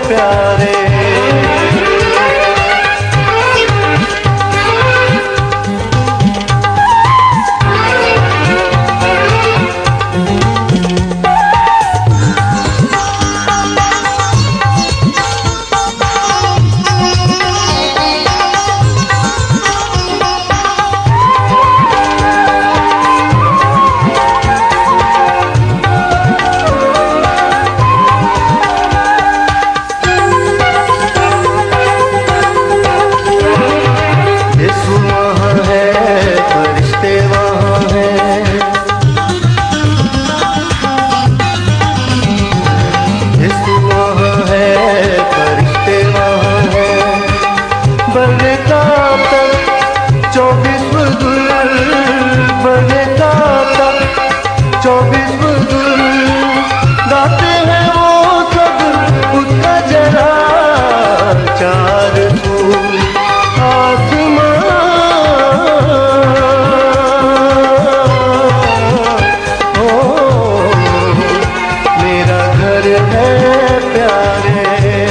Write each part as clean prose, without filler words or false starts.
प्यारे। गाते हैं वो सब उसका जरा चार आसमां ओ मेरा घर है प्यारे।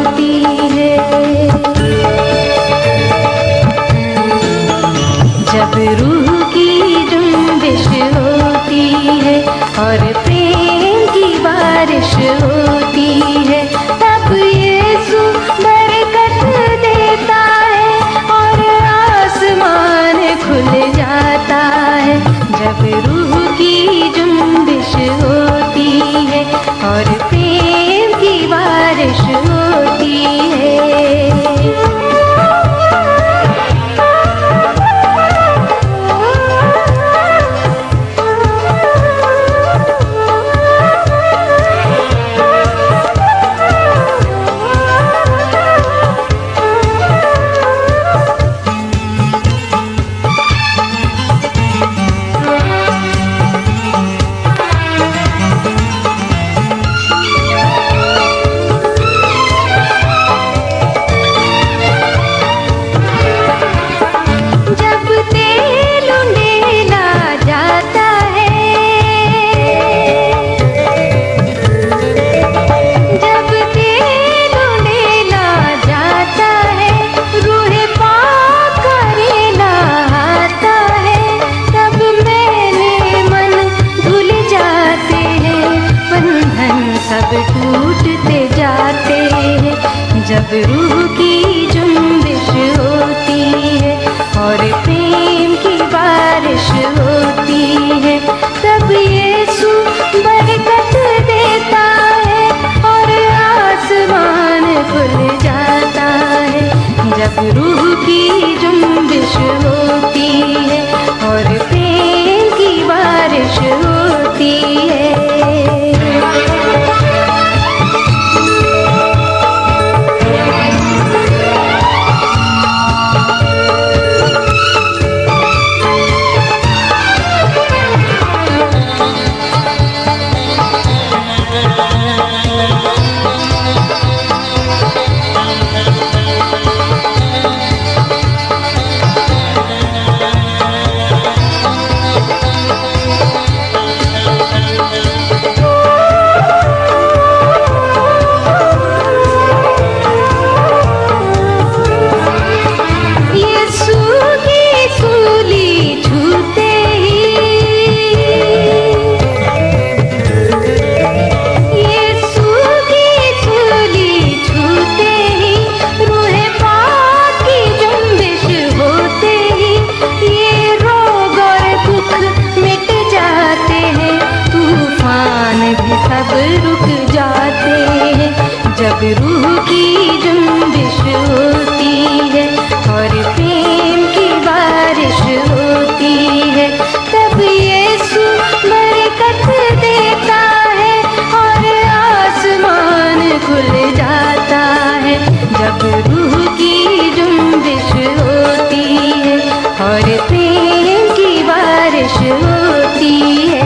होती है। जब रूह की जुम्बिश होती है और प्रेम की बारिश होती है, तब यीशु बरकत देता है और आसमान खुल जाता है। जब रूह की जुम्बिश होती है और प्रेम की बारिश होती है। सब टूटते जाते हैं जब रूह की जुम्बिश होती है और प्रेम की बारिश होती है। तब यीशु बरकत देता है और आसमान खुल जाता है। जब रूह की जुम्बिश होती है और प्रेम की बारिश होती है। सब रुक जाते हैं जब रूह की जुम्बिश होती है और प्रेम की बारिश होती है। तब यीशु बरकत देता है और आसमान खुल जाता है। जब रूह की जुम्बिश होती है और प्रेम की बारिश होती है।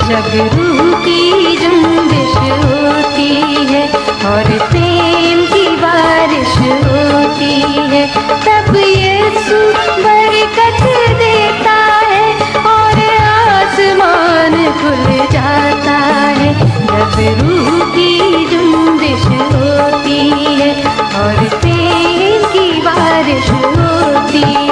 जब रूह की जुम्बिश होती है और प्रेम की बारिश होती है। तब यीशु बरकत देता है और आसमान खुल जाता है। जब रूह की जुम्बिश होती है और प्रेम की बारिश होती है।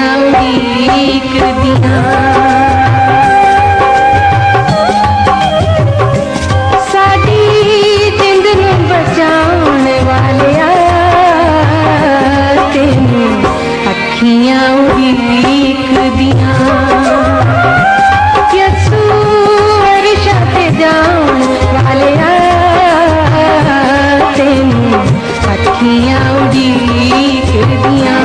ਅੱਖੀਆਂ ਉਡੀਕਦੀਆਂ ਸਾਡੀ ਜਿੰਦ ਨੂੰ ਬਚਾਉਣ ਵਾਲਿਆ ਤੈਨੂੰ ਅੱਖੀਆਂ ਉਡੀਕਦੀਆਂ ਯਿਸੂ ਅਰਸ਼ਾਂ ਤੇ ਜਾਣ ਵਾਲਿਆ ਤੈਨੂੰ ਅੱਖੀਆਂ ਉਡੀਕਦੀਆਂ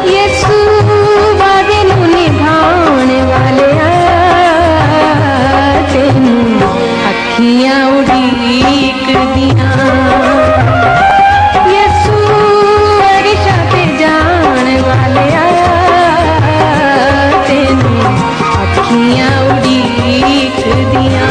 ਯਿਸੂ ਵਾਅਦੇ ਨੂੰ ਨਿਭਾਉਣ ਵਾਲਿਆ ਤੈਨੂੰ ਅੱਖੀਆਂ ਉਡੀਕਦੀਆਂ ਯਿਸੂ ਅਰਸ਼ਾਂ ਤੇ ਜਾਣ ਵਾਲਿਆ ਤੈਨੂੰ ਅੱਖੀਆਂ ਉਡੀਕਦੀਆਂ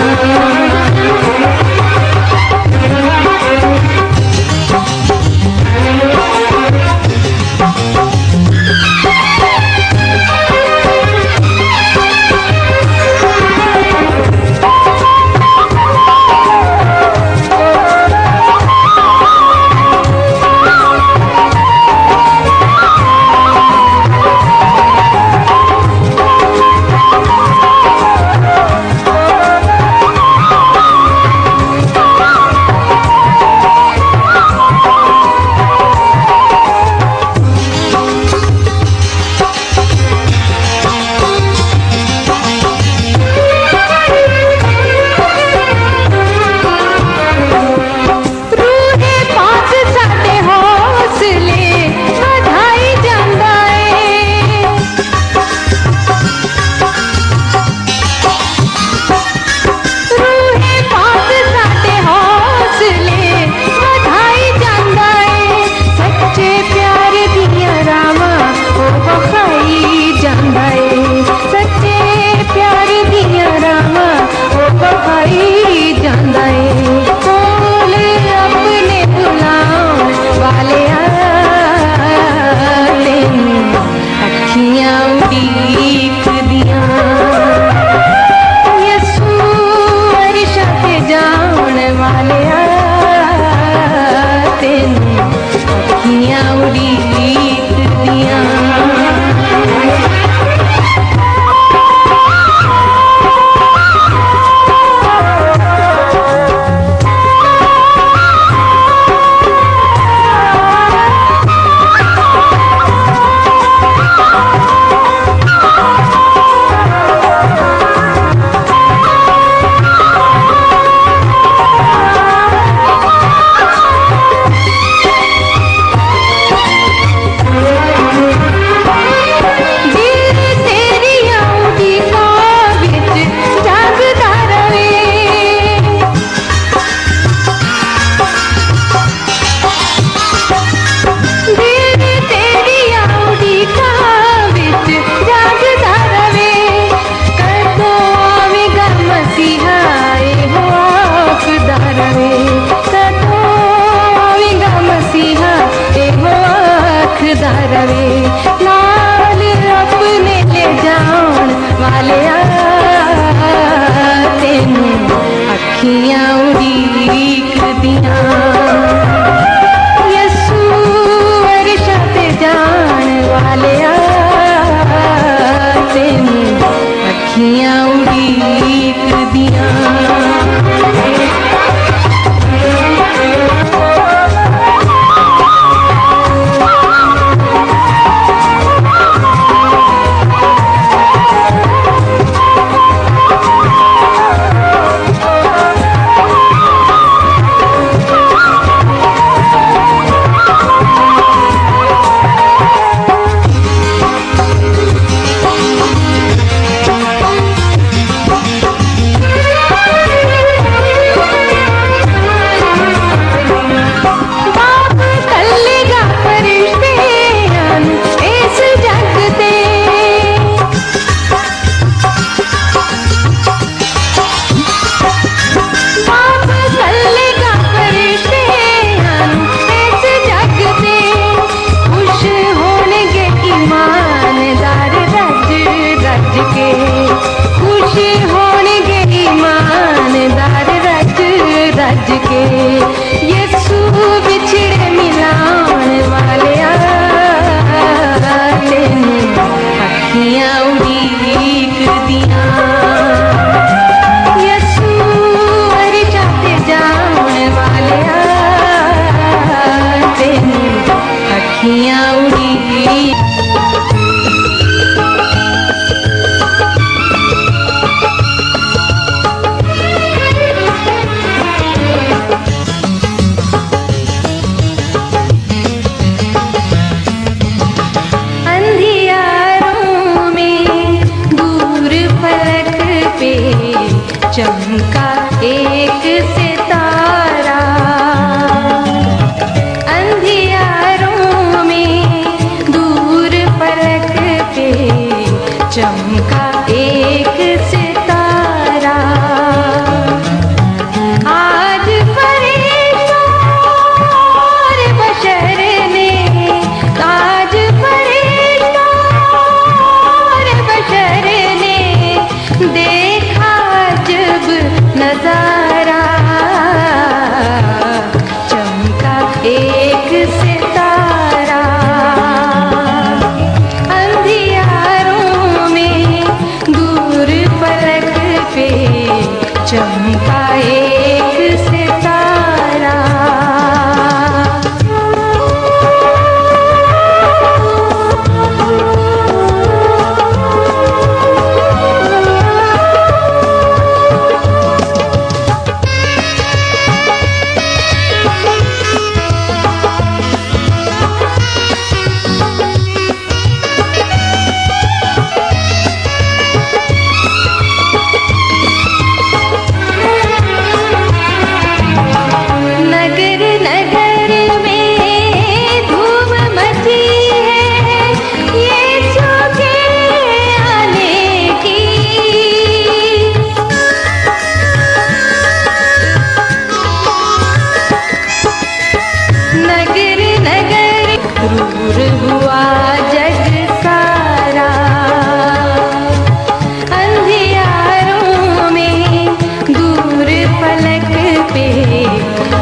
अखियां उड़ीक दियां यसू अरशा ते जाने वालिया तेनू अखियां उड़ीक चमका एक सितारा अंधियारों में दूर पलक पे चमका एक सितारा आज फरिश्तों और बशर ने आज फरिश्तों और बशर ने देखा जब नजारा चमका एक सितारा अंधियारों में दूर पलक पे चमका एक सितारा क्रूर हुआ जग सारा अंधियारों में दूर पलक पे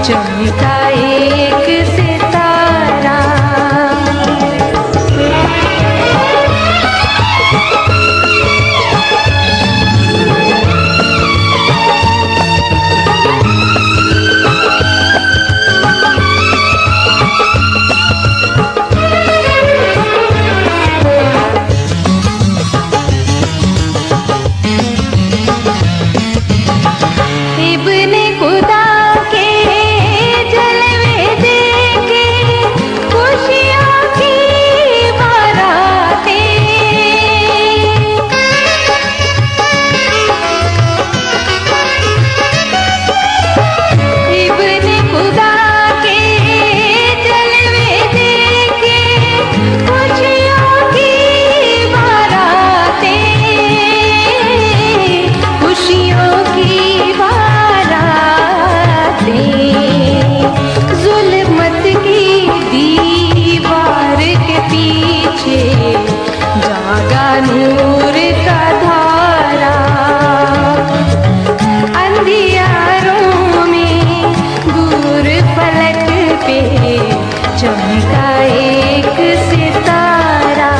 चमका एक सितारा इब्ने खुदा के जलवे देखे खुशियों की बारातें इब्ने खुदा के जलवे देखे खुशियों की बारातें खुशियों की जुल्मत की दीवार के पीछे जागा नूर का धारा अंधियारों में दूर पलक पे चमका एक सितारा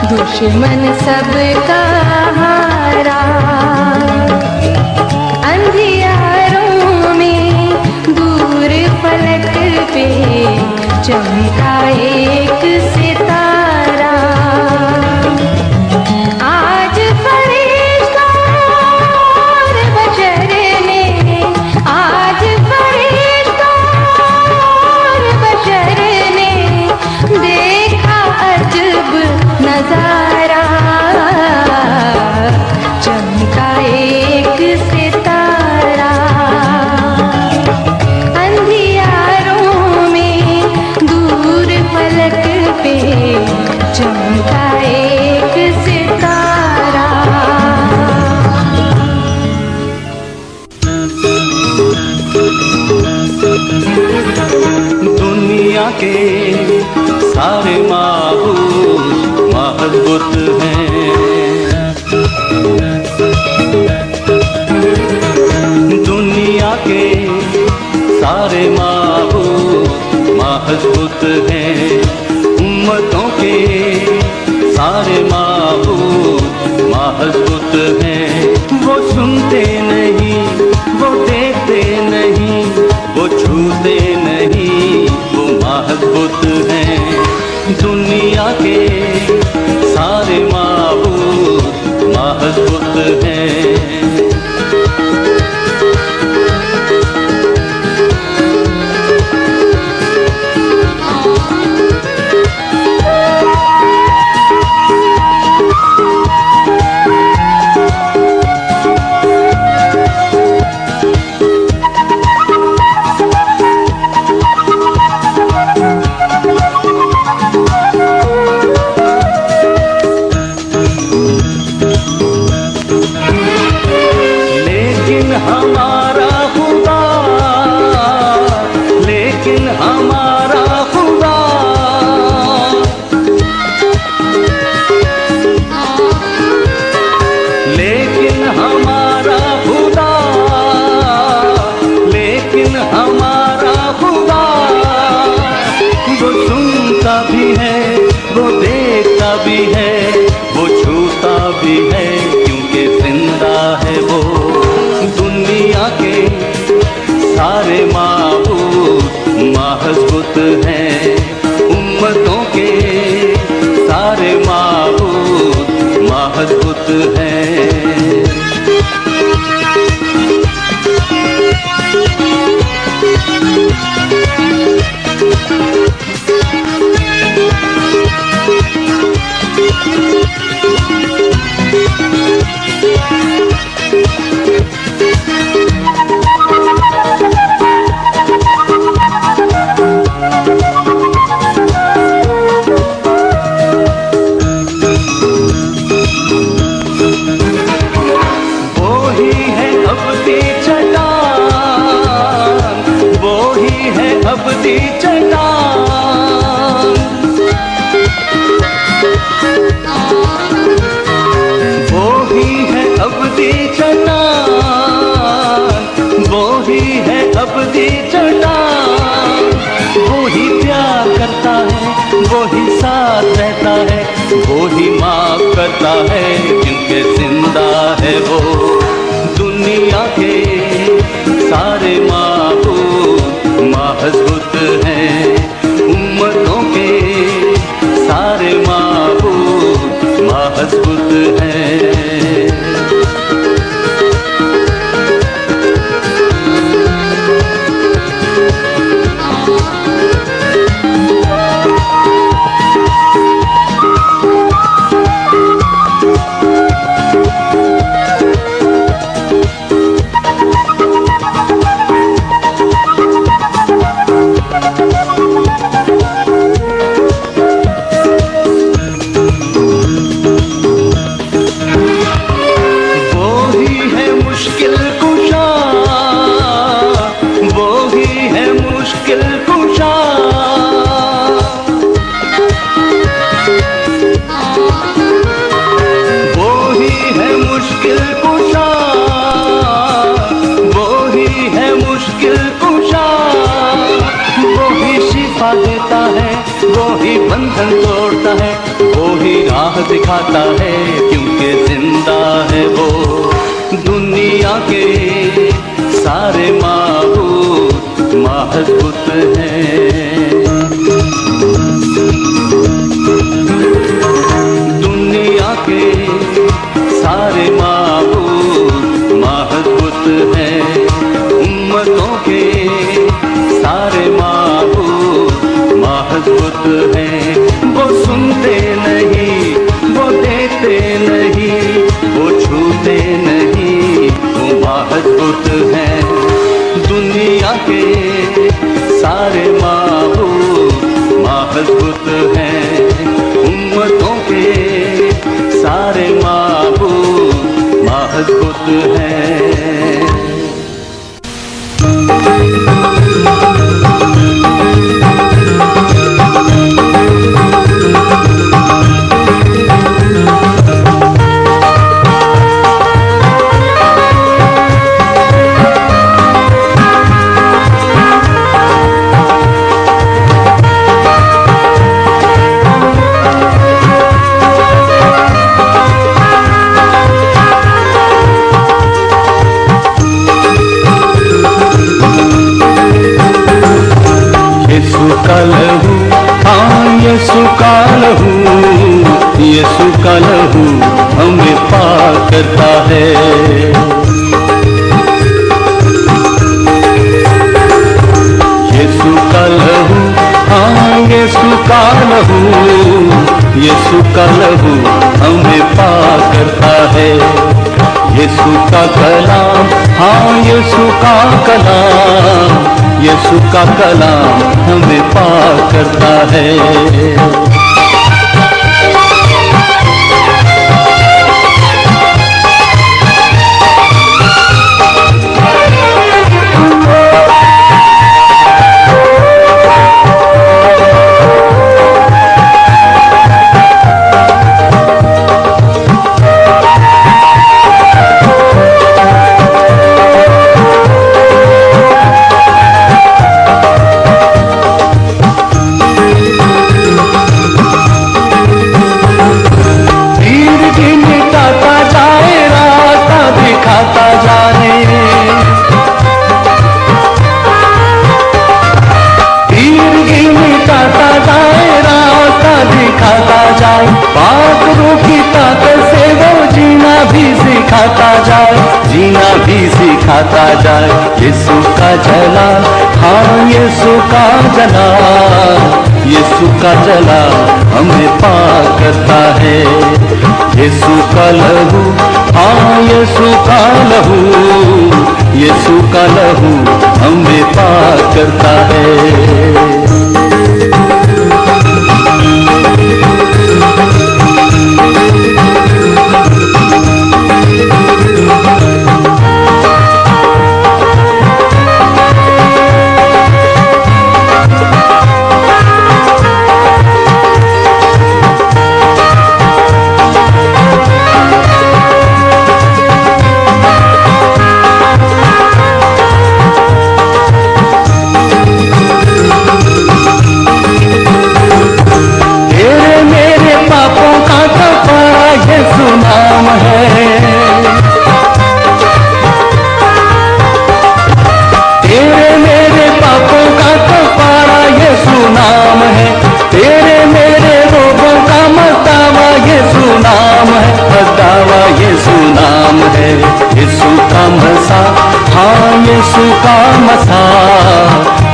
दुश्मन सबका हारा अंधियारों में दूर चमका एक सितारा। आज फरिश्तों और बशर ने, आज फरिश्तों और बशर ने देखा अजब नजारा। चमका एक सितारा, अंधियारों में दूर फलक पे चमका एक सितारा। दुनिया के सारे माबूद महबूब हैं, दुनिया के सारे माबूद महबूब हैं, उम्मतों के सारे माबूद महबूब हैं। वो सुनते नहीं, वो देखते नहीं, वो छूते नहीं, वो महबूब हैं। दुनिया के सारे माबूद महबूब हैं। हमारा खुदा, लेकिन हमारा खुदा, लेकिन हमारा खुदा, लेकिन हमारा खुदा, वो सुनता भी है, वो देखता भी है, वो छूता भी है, क्योंकि जिंदा है वो। दुनिया के सारे माबूद महबूब हैं, उम्मतों के सारे माबूद महबूब हैं। अबदी चट्टान, वो ही है अबदी चट्टान, वो ही है अबदी चट्टान। वो ही प्यार करता है, वो ही साथ रहता है, वो ही माफ करता है, क्योंकि जिंदा है वो। दुनिया के सारे माबूद महबूब हैं, उम्मतों के सारे माबूद महबूब हैं। बंधन तोड़ता है, वो ही राह दिखाता है, क्योंकि जिंदा है वो। दुनिया के सारे माबूद महबूब हैं। हैं। वो सुनते नहीं, वो देते नहीं, वो छूते नहीं, वो महज बुत हैं। दुनिया के सारे माबूद महज बुत हैं। उम्मतों के सारे माबूद महज बुत हैं। का लहू, हाँ यीशु का लहू, यीशु का लहू हमें पाक करता है। यीशु का लहू, हाँ यीशु का लहू, यीशु का लहू हमें पाक करता है। यीशु का कलाम, हाँ यीशु का कलाम, यीशु का कलाम हमें पाक करता है। जीना भी सिखाता जाए। यीशु का जलाल, हाँ यीशु का जलाल, यीशु का जलाल हमें पाक करता है। यीशु का लहू, हाँ यीशु का लहू, यीशु का लहू हमें पाक करता है।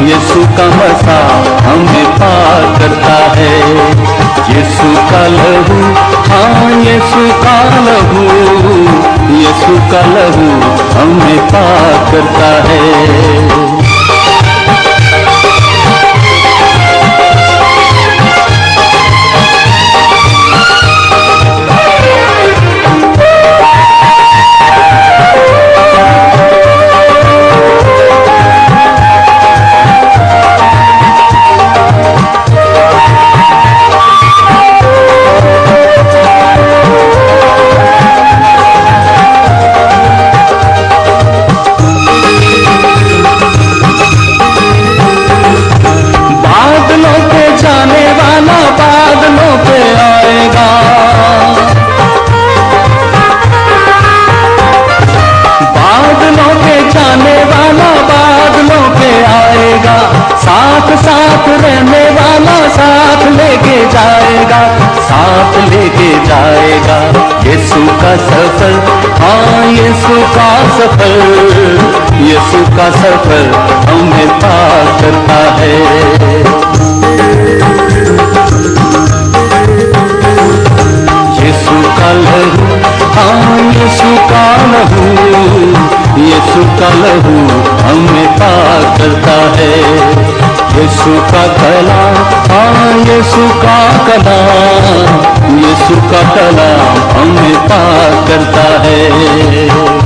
यीशु का मसा हमें पाक करता है। यीशु का लहू, हाँ यीशु का लहू, यीशु का लहू हमें पाक करता है। जाएगा यीशु का सफर, हाँ यीशु का सफर, यीशु का सफर हमें पार करता है। यीशु का कलाम, हाँ यीशु का कलाम, यीशु का कलाम हमें पाक करता है।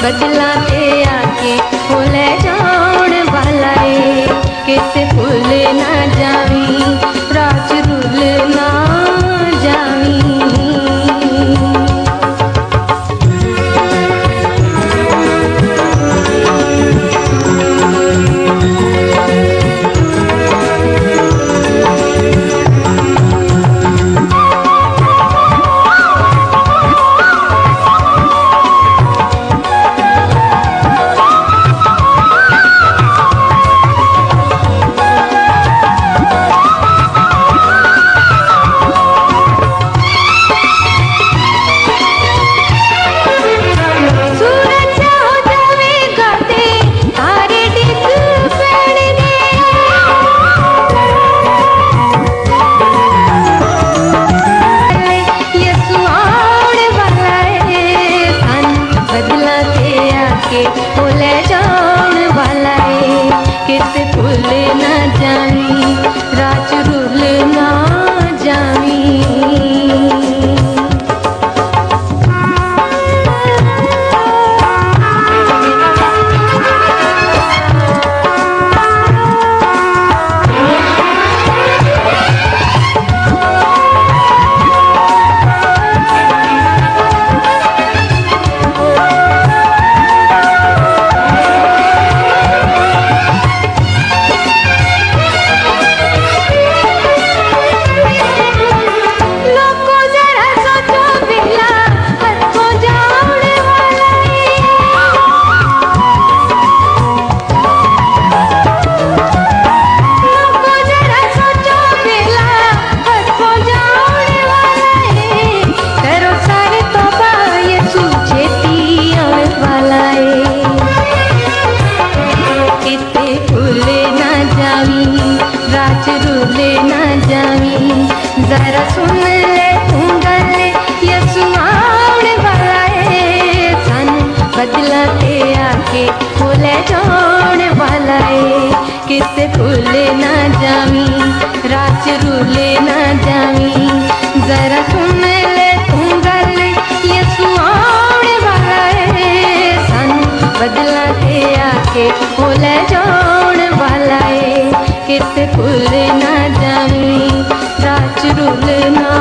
बदला ते आके ओ ले जान वाला है किसे भूल ना जावी राज रुल ना जावी ओ ले जान वाला है किसे भूल ना जावी राज रुल ना जावी राज रुले ना जावी जरा सुन ले तू गल यसु आने वाला है सन बदला ते आके ओ ले जाने वाला है किसे भूल ना जावी राज रुले ना जावी जरा सुन ले तू गल यसु आने वाला है सन बदला ते आके ओ ले जाने वाला है किसे भूल ना जावी राज रुल ना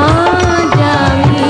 जावी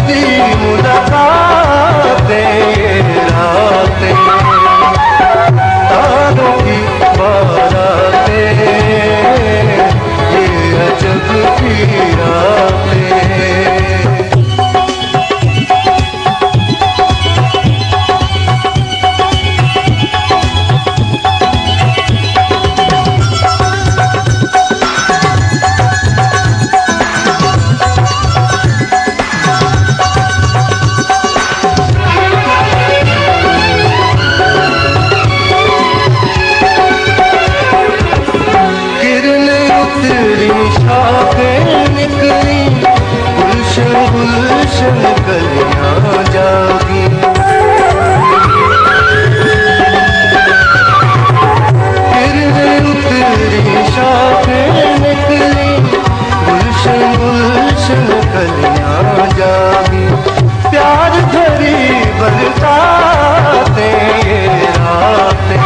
सी मुलाकातें, ये रातें, तारों की बारातें, ये अजब सी रातें। शाखें निकली, गुलशन गुलशन कलियां जागी, किरणें उतरी शाखें निकली, गुलशन गुलशन कलियां जागी, प्यार भरी बरसातें, ये रातें,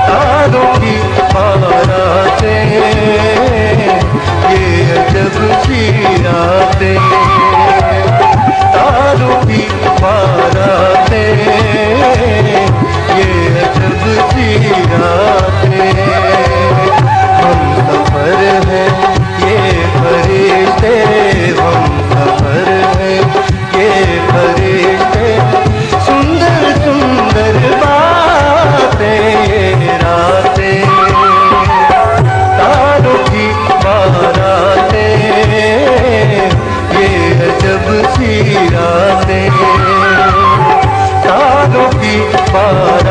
तारों की बारातें, ये अजब सी रातें, तारों की बारातें, ये अजब सी रातें। हम सफर हैं ये फरिश्ते, हम सफर हैं ये फरिश्ते, सुंदर सुंदर बातें, ये रातें, तारों की बारातें, ये अजब सी रातें, तारों की बारातें।